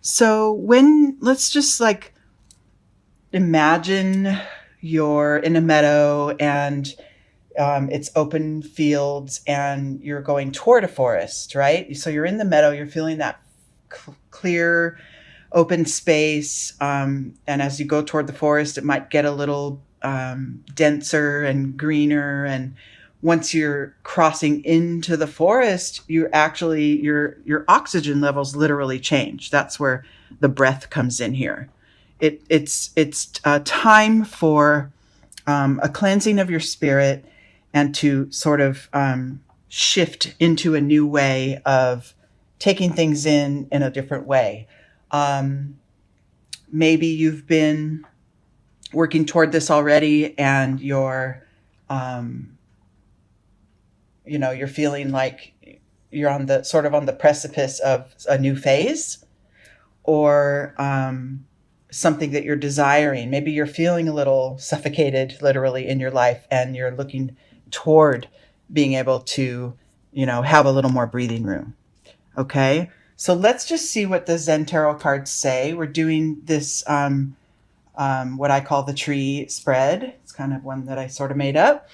So let's just like imagine you're in a meadow and it's open fields and you're going toward a forest, right? So you're in the meadow, you're feeling that clear, open space. And as you go toward the forest, it might get a little denser and greener. And once you're crossing into the forest, your oxygen levels literally change. That's where the breath comes in here. It's time for a cleansing of your spirit and to sort of shift into a new way of taking things in a different way. Um, Maybe you've been working toward this already and um, you're feeling like you're on the precipice of a new phase or something that you're desiring. Maybe you're feeling a little suffocated literally in your life and you're looking toward being able to, have a little more breathing room. Okay. So let's just see what the Zen Tarot cards say. We're doing this, what I call the tree spread. It's kind of one that I sort of made up.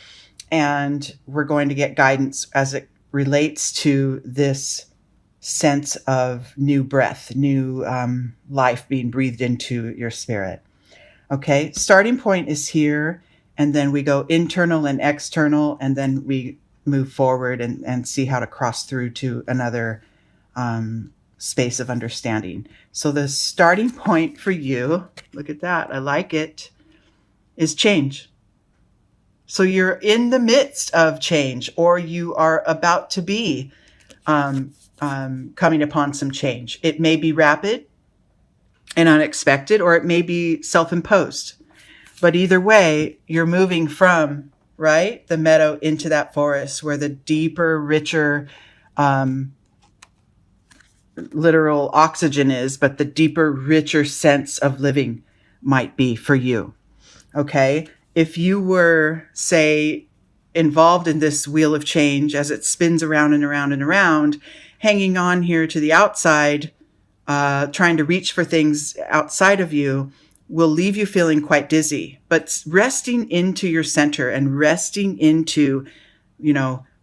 And we're going to get guidance as it relates to this sense of new breath, new life being breathed into your spirit. Okay, starting point is here, and then we go internal and external, and then we move forward and see how to cross through to another space of understanding. So the starting point for you, look at that, I like it, is change. So you're in the midst of change, or you are about to be coming upon some change. It may be rapid and unexpected, or it may be self-imposed. But either way, you're moving from, right, the meadow into that forest where the deeper, richer, literal oxygen is, but the deeper, richer sense of living might be for you. Okay. If you were, say, involved in this wheel of change as it spins around and around and around, hanging on here to the outside, trying to reach for things outside of you will leave you feeling quite dizzy. But resting into your center and resting into,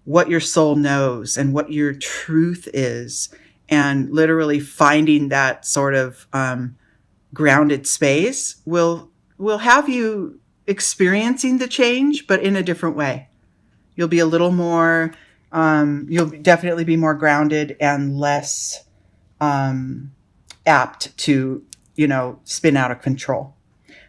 what your soul knows and what your truth is, and literally finding that sort of grounded space will have you experiencing the change, but in a different way. You'll be a little more, you'll definitely be more grounded and less apt to, spin out of control.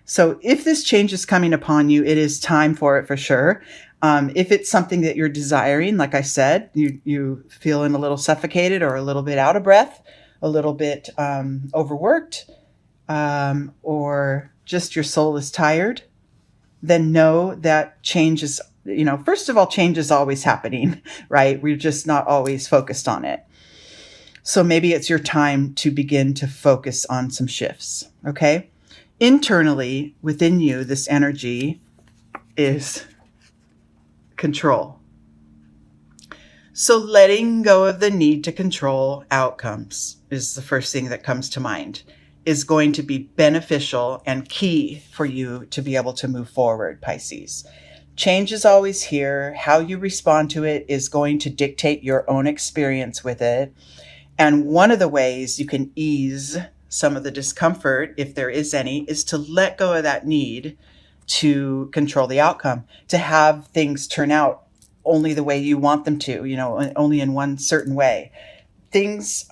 So if this change is coming upon you, it is time for it for sure. If it's something that you're desiring, like I said, you feeling a little suffocated or a little bit out of breath, a little bit overworked, or just your soul is tired, then know that change is, first of all, change is always happening, right? We're just not always focused on it. So maybe it's your time to begin to focus on some shifts, okay? Internally, within you, this energy is control. So letting go of the need to control outcomes is the first thing that comes to mind, is going to be beneficial and key for you to be able to move forward, Pisces. Change is always here. How you respond to it is going to dictate your own experience with it. And one of the ways you can ease some of the discomfort, if there is any, is to let go of that need to control the outcome, to have things turn out only the way you want them to, only in one certain way. Things,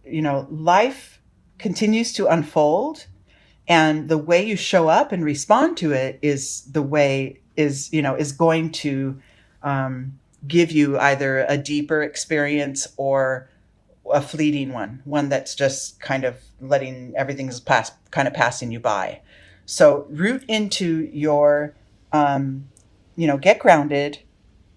life continues to unfold, and the way you show up and respond to it is going to give you either a deeper experience or a fleeting one that's just kind of letting everything's passing you by. So root into your, get grounded,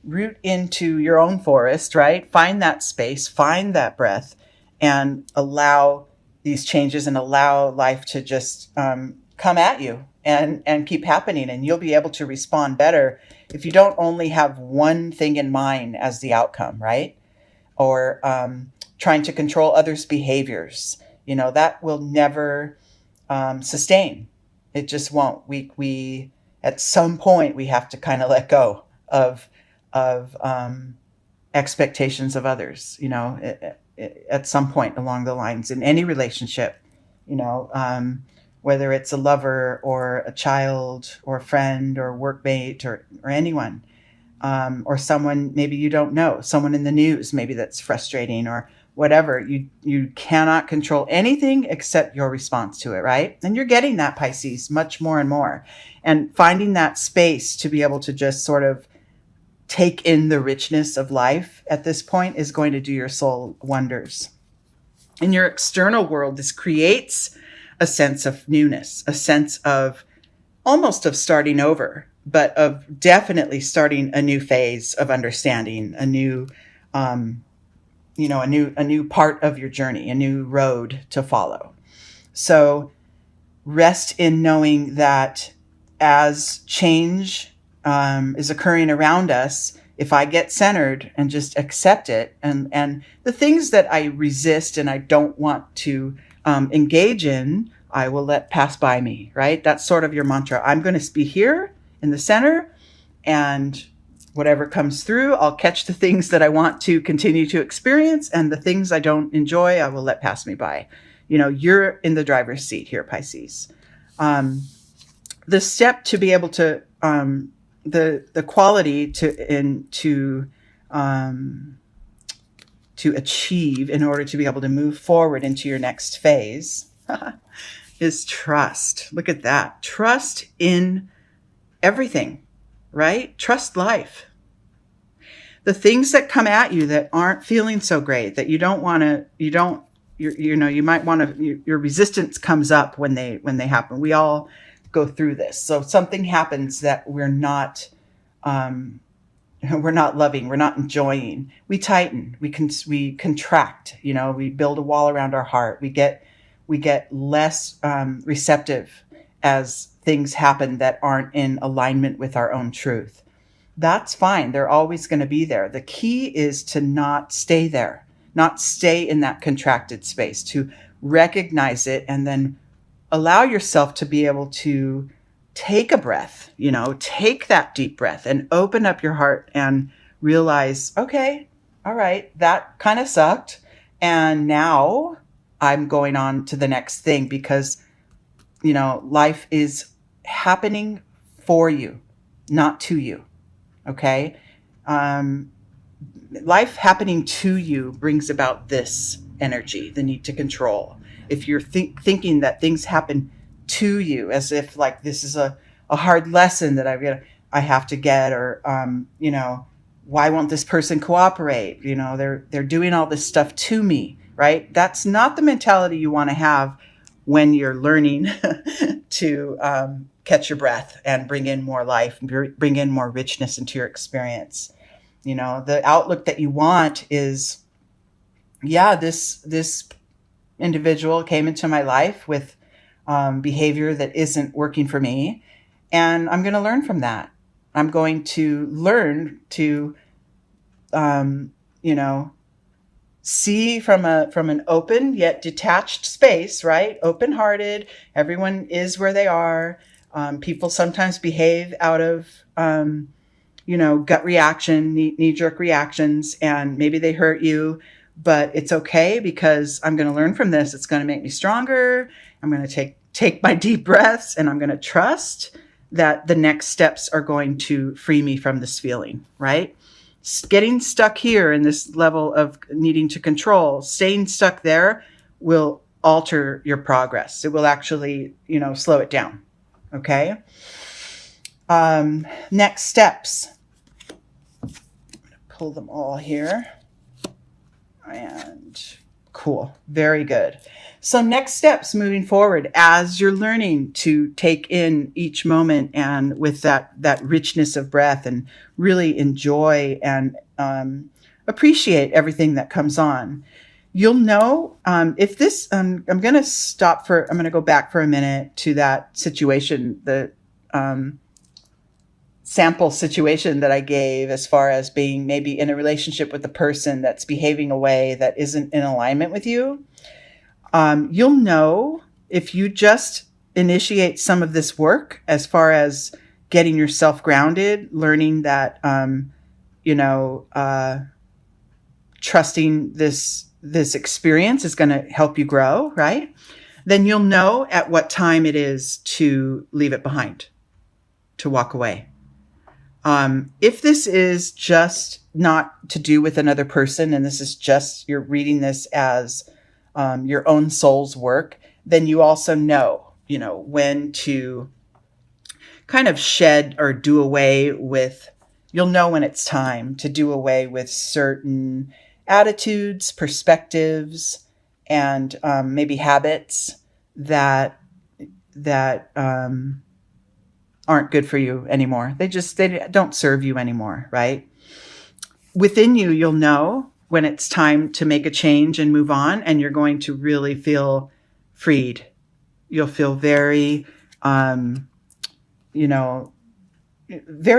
root into your own forest, right? Find that space, find that breath, and allow these changes and allow life to just come at you and keep happening. And you'll be able to respond better if you don't only have one thing in mind as the outcome, right? Or trying to control others' behaviors. That will never sustain. It just won't. We at some point we have to kind of let go of expectations of others. At some point along the lines in any relationship. Whether it's a lover or a child or a friend or workmate or anyone, or someone maybe you don't know, someone in the news maybe that's frustrating or whatever. You cannot control anything except your response to it, right? And you're getting that, Pisces, much more and more. And finding that space to be able to just sort of take in the richness of life at this point is going to do your soul wonders. In your external world, this creates a sense of newness, a sense of almost of starting over, but of definitely starting a new phase of understanding, a new part of your journey, a new road to follow. So rest in knowing that as change is occurring around us, if I get centered and just accept it, and the things that I resist and I don't want to engage in, I will let pass by me, right? That's sort of your mantra. I'm going to be here in the center, and whatever comes through, I'll catch the things that I want to continue to experience, and the things I don't enjoy, I will let pass me by. You're in the driver's seat here, Pisces. The step to be able to, the quality to achieve in order to be able to move forward into your next phase is trust. Look at that. Trust in everything, right? Trust life. The things that come at you that aren't feeling so great, that you might want to, your resistance comes up when they happen. We all go through this. So something happens that we're not loving, we're not enjoying. We tighten, we contract, we build a wall around our heart. We get less receptive as things happen that aren't in alignment with our own truth. That's fine. They're always going to be there. The key is to not stay there, not stay in that contracted space, to recognize it and then allow yourself to be able to take a breath, take that deep breath and open up your heart and realize, okay, all right, that kind of sucked. And now I'm going on to the next thing because, life is happening for you, not to you. Okay. Life happening to you brings about this energy, the need to control. If you're thinking that things happen to you as if like this is a hard lesson that I have to get, or why won't this person cooperate? They're doing all this stuff to me, right? That's not the mentality you want to have when you're learning to catch your breath and bring in more life, bring in more richness into your experience. The outlook that you want is, this individual came into my life with behavior that isn't working for me, and I'm going to learn from that. I'm going to learn to, see from an open yet detached space, right? Open-hearted. Everyone is where they are. People sometimes behave out of, gut reaction, knee-jerk reactions, and maybe they hurt you, but it's okay because I'm going to learn from this. It's going to make me stronger. I'm going to take my deep breaths, and I'm going to trust that the next steps are going to free me from this feeling, right? Getting stuck here in this level of needing to control, staying stuck there will alter your progress. It will actually, slow it down. Okay. Next steps. I'm going to pull them all here. And cool. Very good. So next steps moving forward as you're learning to take in each moment and with that richness of breath and really enjoy and appreciate everything that comes on. You'll know if this, I'm going to go back for a minute to that situation, the sample situation that I gave as far as being maybe in a relationship with a person that's behaving a way that isn't in alignment with you, you'll know if you just initiate some of this work as far as getting yourself grounded, learning that, you know, trusting this experience is going to help you grow, right? Then you'll know at what time it is to leave it behind, to walk away. If this is just not to do with another person, and this is just, you're reading this as your own soul's work, then you also know, when to kind of shed or do away with, you'll know when it's time to do away with certain attitudes, perspectives, and maybe habits that aren't good for you anymore. They don't serve you anymore, right? Within you, you'll know when it's time to make a change and move on, and you're going to really feel freed. You'll feel very, very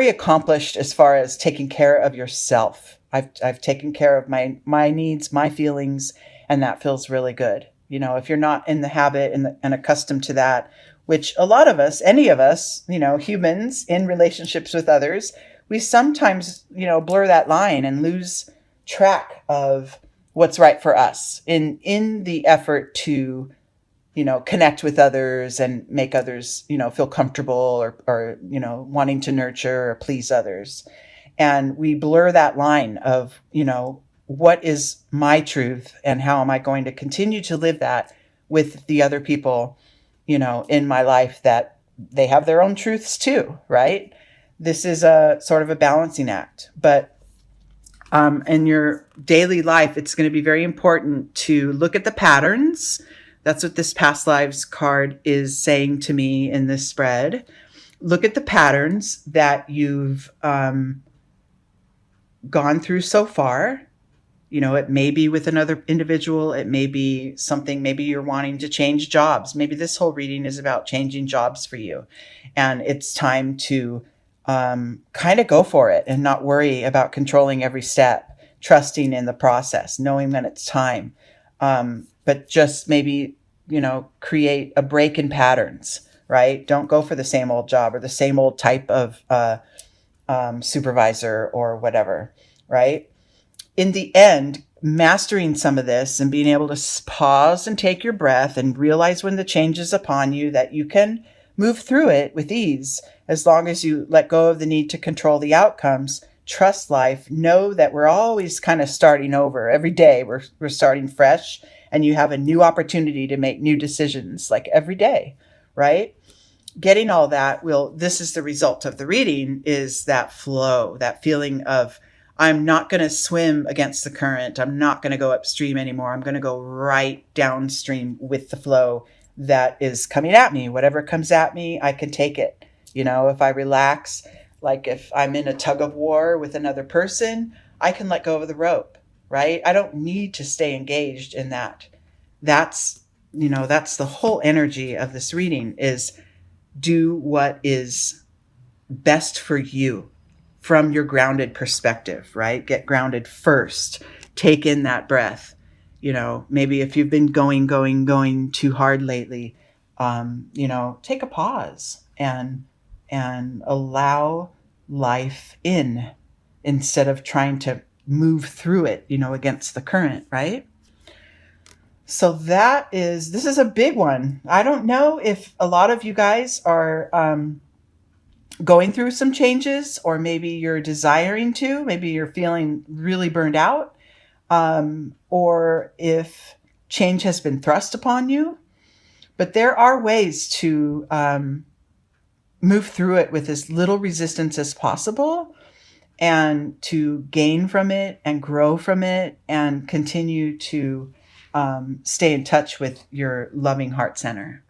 accomplished as far as taking care of yourself. I've taken care of my needs, my feelings, and that feels really good. If you're not in the habit and accustomed to that, which a lot of us, any of us, humans in relationships with others, we sometimes, blur that line and lose track of what's right for us in the effort to, connect with others and make others, feel comfortable or, wanting to nurture or please others. And we blur that line of, what is my truth and how am I going to continue to live that with the other people, in my life that they have their own truths too, right? This is a sort of a balancing act. But in your daily life, it's going to be very important to look at the patterns. That's what this past lives card is saying to me in this spread. Look at the patterns that you've gone through so far. It may be with another individual. It may be something, maybe you're wanting to change jobs. Maybe this whole reading is about changing jobs for you. And it's time to kind of go for it and not worry about controlling every step, trusting in the process, knowing when it's time. But just maybe, create a break in patterns, right? Don't go for the same old job or the same old type of supervisor or whatever, right? In the end, mastering some of this and being able to pause and take your breath and realize when the change is upon you, that you can move through it with ease as long as you let go of the need to control the outcomes. Trust life. Know that we're always kind of starting over. Every day we're starting fresh, and you have a new opportunity to make new decisions, like every day, right? Getting all that this is the result of the reading, is that flow, that feeling of, I'm not going to swim against the current. I'm not going to go upstream anymore. I'm going to go right downstream with the flow that is coming at me. Whatever comes at me, I can take it. If I relax, like if I'm in a tug of war with another person, I can let go of the rope, right? I don't need to stay engaged in that. That's the whole energy of this reading, is do what is best for you from your grounded perspective, right? Get grounded first. Take in that breath. Maybe if you've been going too hard lately, take a pause and allow life in instead of trying to move through it, against the current, right? So this is a big one. I don't know if a lot of you guys are going through some changes, or maybe you're desiring to, maybe you're feeling really burned out, or if change has been thrust upon you. But there are ways to move through it with as little resistance as possible, and to gain from it and grow from it and continue to stay in touch with your loving heart center.